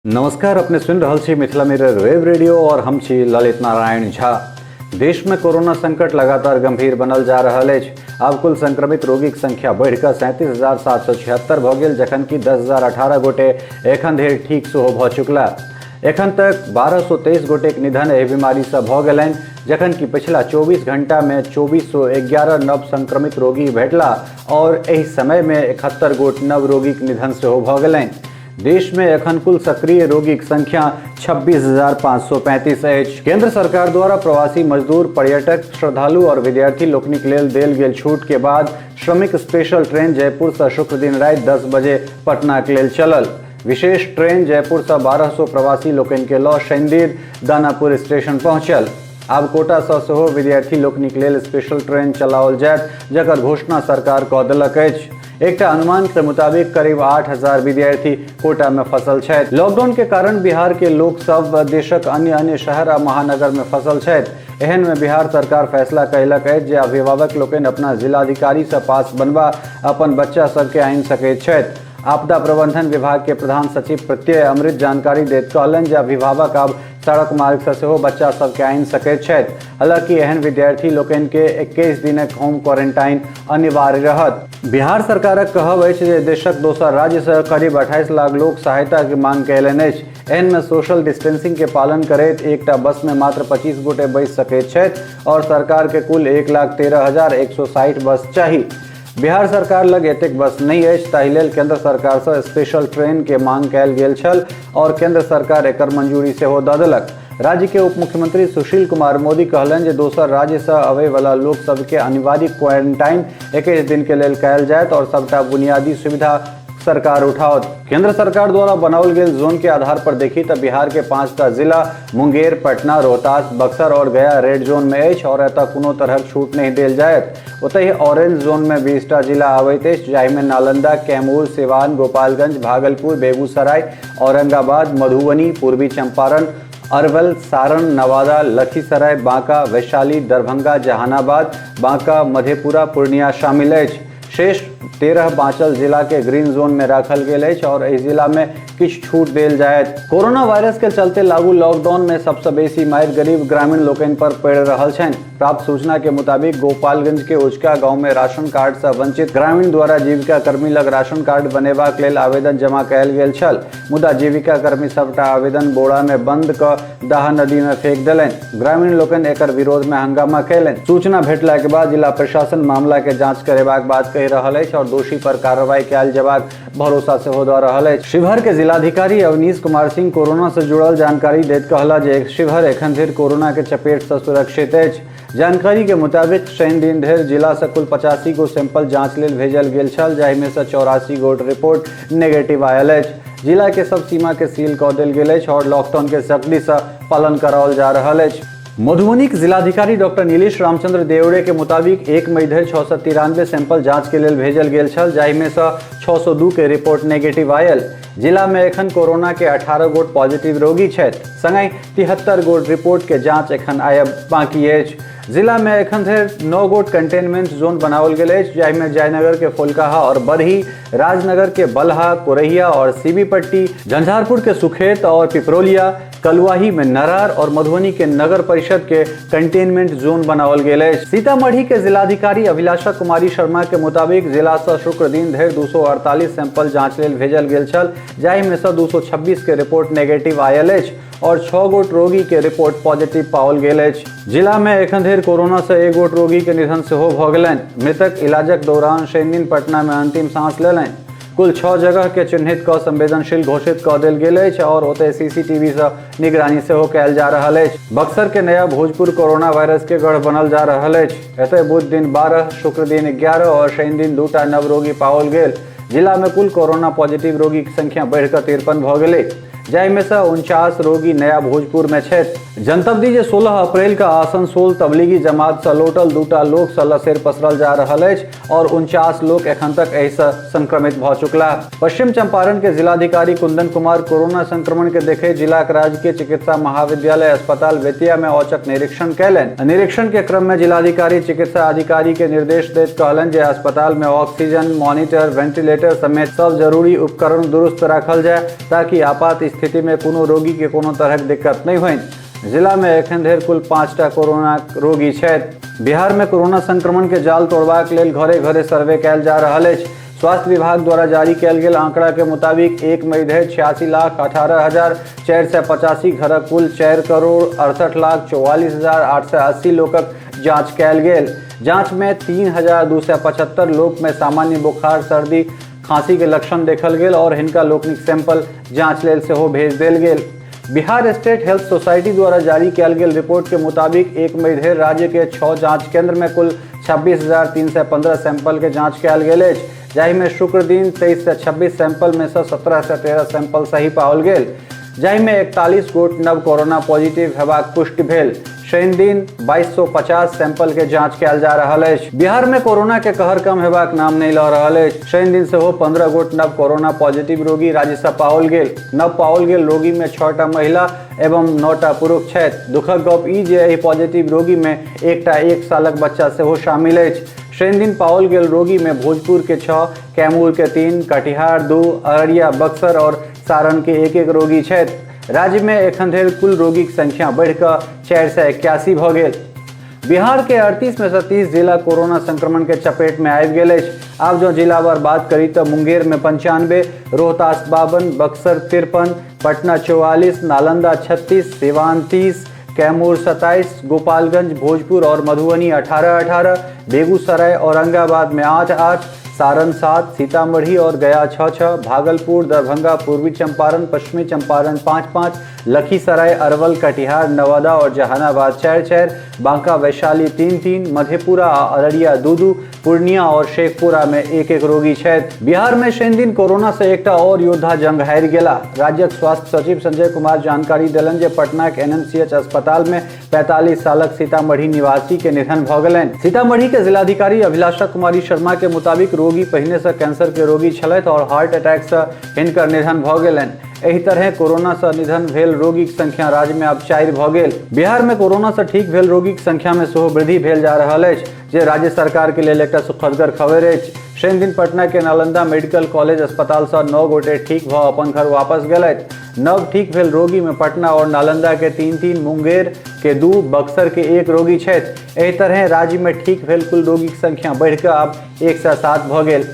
नमस्कार, अपने सुन रहल छी मिथिला मिरर वेब रेडियो और हम छी ललित नारायण झा। देश में कोरोना संकट लगातार गंभीर बनल जा रहल अछि। आब कुल संक्रमित रोगी के संख्या बढ़िकऽ 37,776 भऽ गेल, जखन कि 10,018 गोटे एखन धरि ठीक सेहो भऽ चुकला। एखन तक 1223 गोटे के निधन एहि बीमारी से भऽ गेलनि, जखन कि पिछला 24 घंटा में 2411 नव संक्रमित रोगी भेटला और एहि समय में 71 गोट नव रोगी के निधन सेहो भऽ गेलनि। देश में एखन कुल सक्रिय रोगी की संख्या 26,535 अछि। केंद्र सरकार द्वारा प्रवासी मजदूर, पर्यटक, श्रद्धालु और विद्यार्थी लोकनिक लेल देल गेल छूट के बाद श्रमिक स्पेशल ट्रेन जयपुर से शुक्र दिन राति 10 बजे पटना के लेल चलल। विशेष ट्रेन जयपुर से 1200 प्रवासी लोकनि के लऽ शनिदेव दानापुर स्टेशन पहुंचल। आब कोटा से सेहो विद्यार्थी लोकनिक लेल स्पेशल ट्रेन चलाओल जायत, जकर घोषणा सरकार कऽ देलक अछि। एक अनुमान के मुताबिक करीब 8,000 विद्यार्थी कोटा में फंसल छथि। लॉकडाउन के कारण बिहार के लोक सब देशक अन्य शहर आ महानगर में फंसल छथि। एहन में बिहार सरकार फैसला कयलक अछि जे अभिभावक लोकनि अपना जिलाधिकारी से पास बनबा अपन बच्चा सबके आनि सकैत छथि। आपदा प्रबंधन विभाग के प्रधान सचिव प्रत्यय अमृत जानकारी दैत कहलनि जे अभिभावक आब सड़क मार्ग से सेहो बच्चा सबके आनि सकैत छथि। हालांकि एहन विद्यार्थी लोकनि के 21 दिनक होम क्वारंटाइन अनिवार्य रहत। बिहार सरकारक कहब अछि जे देशक दोसर राज्य से करीब 28 लाख लोक सहायता के मांग कयलनि अछि। एहन में सोशल डिस्टेंसिंग के पालन करैत एकटा बस में मात्र 25 गोटे बैस सकैत छथि और सरकार के कुल 1,13,160 बस चाही। बिहार सरकार लग एतेक बस नहीं अछि, ताहि लेल केंद्र सरकार से स्पेशल ट्रेन के मांग कयल गेल छल और केंद्र सरकार एकर मंजूरी सेहो दऽ देलक। राज्य के उप मुख्यमंत्री सुशील कुमार मोदी कहलनि जे दोसर राज्य से आबय वाला लोक सबके अनिवार्य क्वारंटाइन 21 दिन के लेल कयल जायत और सबटा बुनियादी सुविधा सरकार उठाओत। केंद्र सरकार द्वारा बनाओल गेल जोन के आधार पर देखी तो बिहार के 5टा जिला मुंगेर, पटना, रोहतास, बक्सर और गया रेड जोन में अछि और एतऽ कोनो तरहक छूट नहीं देल जायत। ओतहि ऑरेंज जोन में 20टा जिला आबैत अछि, जाहिमे नालंदा, कैमूर, सिवान, गोपालगंज, भागलपुर, बेगूसराय, औरंगाबाद, मधुबनी, पूर्वी चंपारण, अरवल, सारण, नवादा, लखीसराय, बांका, वैशाली, दरभंगा, जहानाबाद, बांका, मधेपुरा, पूर्णिया शामिल अछि। शेष 13 बाँचल जिला के ग्रीन जोन में राखल गेल अछि और एहि जिला में किछु छूट देल जायत। कोरोना वायरस के चलते लागू लॉकडाउन में सबसे बेसी मारि गरीब ग्रामीण लोकनि पर पड़ि रहल छनि। प्राप्त सूचना के मुताबिक गोपालगंज के उचका गांव में राशन कार्ड से वंचित ग्रामीण द्वारा जीविका कर्मी लग राशन कार्ड बनेबाक लेल आवेदन जमा कयल गेल छल, मुदा जीविका कर्मी सबटा आवेदन बोरा में बंद कऽ दाहा नदी में फेंक देलनि। ग्रामीण लोकनि एकर विरोध में हंगामा कयलनि। सूचना भेटला के बाद जिला प्रशासन मामला के जांच करेबाक बात कहि रहल अछि और दोषी पर कार्रवाई कयल जेबाक भरोसा सेहो दऽ रहल अछि। शिवहर के जिलाधिकारी अवनीश कुमार सिंह कोरोना से जुड़ल जानकारी दैत कहला जे शिवहर एखन धरि कोरोना के चपेट से सुरक्षित अछि। जानकारी के मुताबिक शनि दिन धरि जिला से कुल 85 गो सैंपल जांच लेल भेजल गेल छल, जाहिमे से 84 गोट रिपोर्ट नेगेटिव आयल अछि। जिला के सब सीमा के सील कऽ देल गेल अछि और लॉकडाउन के सख्ती से पालन कराओल जा रहल अछि। मधुबनी के जिलाधिकारी डॉक्टर नीलेश रामचंद्र देवड़े के मुताबिक 1 मई धरि 693 सैंपल जांच के लेल भेजल गेल छल, जाहिमे से 602 के रिपोर्ट नेगेटिव आयल। जिला में एखन कोरोना के 18 गोट पॉजिटिव रोगी छथि, संगहि 73 गोट रिपोर्ट के जांच एखन आयब बाकी अछि। जिला में एखन धरि 9 गोट कंटेनमेंट जोन बनाओल गेल अछि, जाहिमे जयनगर के फुलकाहा और बरही, राजनगर के बलहा, कोरहिया और सीबी पट्टी, झंझारपुर के सुखेत और पिपरोलिया, कलुआही में नरार और मधुबनी के नगर परिषद के कंटेनमेंट जोन बनाओल गेल अछि। सीतामढ़ी के जिलाधिकारी अभिलाषा कुमारी शर्मा के मुताबिक जिला से शुक्र दिन धरि 248 सैंपल जांच लेल भेजल गेल छल, जाहिमे से 226 के रिपोर्ट नेगेटिव आयल अछि और 6 गोट रोगी के रिपोर्ट पॉजिटिव पाओल गेल अछि। जिला में एखन धरि कोरोना से 1 गोट रोगी के निधन सेहो भऽ गेलनि। मृतक इलाजक दौरान शनि दिन पटना में अंतिम सांस लेलनि। कुल 6 जगह के चिन्हित कऽ संवेदनशील घोषित कऽ देल गेल अछि और ओतय सीसीटीवी से निगरानी सेहो कयल जा रहल अछि। बक्सर के नया भोजपुर कोरोना वायरस के गढ़ बनल जा रहल अछि। एतय बुध दिन 12, शुक्र दिन 11 और शनि दिन 2टा नव रोगी पाओल गेल। जिला में कुल कोरोना पॉजिटिव रोगी की संख्या बढ़िकऽ 53 भऽ गेलै, जाहिमे से 49 रोगी नया भोजपुर में छथि। जनतब दी जे 16 अप्रैल का आसनसोल तबलीगी जमात से लौटल 2टा लोक से लसेर पसरल जा रहल अछि और 49 लोक एखन तक एहि से संक्रमित भऽ चुकला। पश्चिम चंपारण के जिलाधिकारी कुंदन कुमार कोरोना संक्रमण के देखे जिला के राजकीय चिकित्सा महाविद्यालय अस्पताल बेतिया में औचक निरीक्षण कयलनि। निरीक्षण के क्रम में जिलाधिकारी चिकित्सा अधिकारी के निर्देश दैत कहलनि जे अस्पताल में ऑक्सीजन, मॉनिटर, वेंटिलेटर समेत सब जरूरी उपकरण दुरुस्त राखल जाय ताकि आपात स्थिति में कोनो रोगी के कोनो तरहक दिक्कत नहीं हुई। जिला में एखन धरि कुल 5टा कोरोना रोगी छथि। बिहार में कोरोना संक्रमण के जाल तोड़बाक लेल घरे घरे सर्वे कयल जा रहल अछि। स्वास्थ्य विभाग द्वारा जारी कयल गेल आंकड़ा के मुताबिक 1 मई धरि 86,18,485 घरक कुल 4,68,44,880 लोकक जांच कयल गेल। जांच में 3,275 लोक में सामान्य बुखार, सर्दी, खांसी के लक्षण देखल गेल और हिनका लोकनिक सैंपल जांच लेल सेहो भेज देल गेल। बिहार स्टेट हेल्थ सोसाइटी द्वारा जारी कयल गेल रिपोर्ट के मुताबिक 1 मई धरि राज्य के 6 जांच केंद्र में कुल 26,315 सैंपल के जांच कयल गेल अछि, जाहि में शुक्र दिन 23 से 26 सैंपल में से 17 से 13 सैंपल सही पाओल गेल, जाहि में 41 गोट नव कोरोना पॉजिटिव हेबाक पुष्टि भेल। शनि दिन 2250 सैंपल के जांच कयल जा रहल अछि। बिहार में कोरोना के कहर कम हेबाक नाम नहि लऽ रहल अछि। शनि दिन सेहो 15 गोट नव कोरोना पॉजिटिव रोगी राज्य से पाओल गेल। नव पाओल गेल रोगी में 6टा महिला एवं 9टा पुरुष छथि। दुखक गप ई जे एहि पॉजिटिव रोगी में एकटा 1 सालक बच्चा सेहो शामिल अछि। शनि दिन पाओल गेल रोगी में भोजपुर के 6, कैमूर के 3, कटिहार 2, अररिया, बक्सर और सारण के 1-1 रोगी छथि। राज्य में एखन धरि कुल रोगीक संख्या बढ़िकऽ 481 भऽ गेल। बिहार के 38 में से 30 जिला कोरोना संक्रमण के चपेट में आबि गेल अछि। आब जो जिलावार बात करी तो मुंगेर में 95, रोहतास 52, बक्सर 53, पटना 44, नालंदा 36, सिवान 30, कैमूर 27, गोपालगंज, भोजपुर और मधुबनी 18-18, बेगूसराय, औरंगाबाद में 8-8, सारण 7, सीतामढ़ी और गया 6-6, भागलपुर, दरभंगा, पूर्वी चंपारण, पश्चिमी चंपारण 5-5, लखीसराय, अरवल, कटिहार, नवादा और जहानाबाद 4-4, बांका, वैशाली 3-3, मधेपुरा, अररिया 2-2, पूर्णिया और शेखपुरा में 1-1 रोगी छथि। बिहार में शनि दिन कोरोना से एकटा और योद्धा जंग हारि गेला। राज्यक स्वास्थ्य सचिव संजय कुमार जानकारी देलनि जे पटना के NMCH अस्पताल में 45 सालक सीतामढ़ी निवासी के निधन भऽ गेलनि। सीतामढ़ी के जिलाधिकारी अभिलाषा कुमारी शर्मा के मुताबिक रोगी पहिने से कैंसर के रोगी छलथि और हार्ट अटैक से हिनकर निधन भऽ गेलनि। एही तरह कोरोना से निधन भेल रोगीक संख्या राज्य में अब 4 भऽ गेल। बिहार में कोरोना से ठीक भेल रोगीक संख्या में सेहो वृद्धि भेल जा रहल अछि, जे राज्य सरकार के लेल एकटा सुखदगर खबर अछि। शनि दिन पटना के नालंदा मेडिकल कॉलेज अस्पताल से 9 गोटे ठीक भऽ अपन घर वापस गेलथि। नव ठीक भेल रोगी में पटना और नालंदा के 3-3, मुंगेर के 2, बक्सर के 1 रोगी छथि। एही तरह राज्य में ठीक भेल कुल रोगीक संख्या बढ़िकऽ आब 107 भऽ गेल।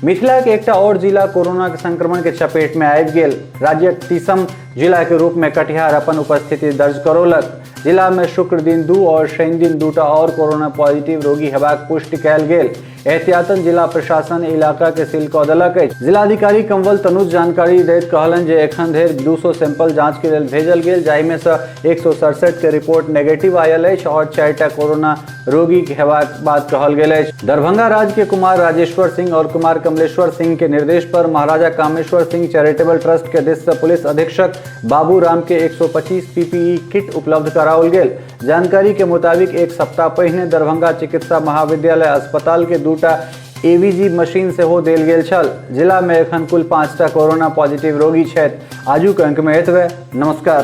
मिथिला के एकटा और जिला कोरोना के संक्रमण के चपेट में आबि गेल। राज्यक 30म जिला के रूप में कटिहार अपन उपस्थिति दर्ज करौलक। जिला में शुक्र दिन 2 और शनि दिन 2टा और कोरोना पॉजिटिव रोगी हेबाक पुष्टि कयल गेल। एहतियातन जिला प्रशासन इलाका के सील कऽ देलक अछि। जिलाधिकारी कंवल तनुज जानकारी दैत कहलनि जे एखन धरि 200 सैंपल जांच के लेल भेजल गेल, जाहि में से 167 के रिपोर्ट नेगेटिव आयल अछि और 4टा कोरोना रोगी हेबाक बात कहल गेल अछि। दरभंगा राज्य के कुमार राजेश्वर सिंह और कुमार कमलेश्वर सिंह के निर्देश पर महाराजा कामेश्वर सिंह चैरिटेबल ट्रस्ट के दिस से पुलिस अधीक्षक बाबू राम के 125 PPE किट उपलब्ध कराओल गेल। जानकारी के मुताबिक 1 सप्ताह पहिने दरभंगा चिकित्सा महाविद्यालय अस्पताल के 2टा AVG मशीन सेहो देल गेल छल। जिला में एखन कुल 5टा कोरोना पॉजिटिव रोगी छथि। आजुक अंक में एतबे। नमस्कार।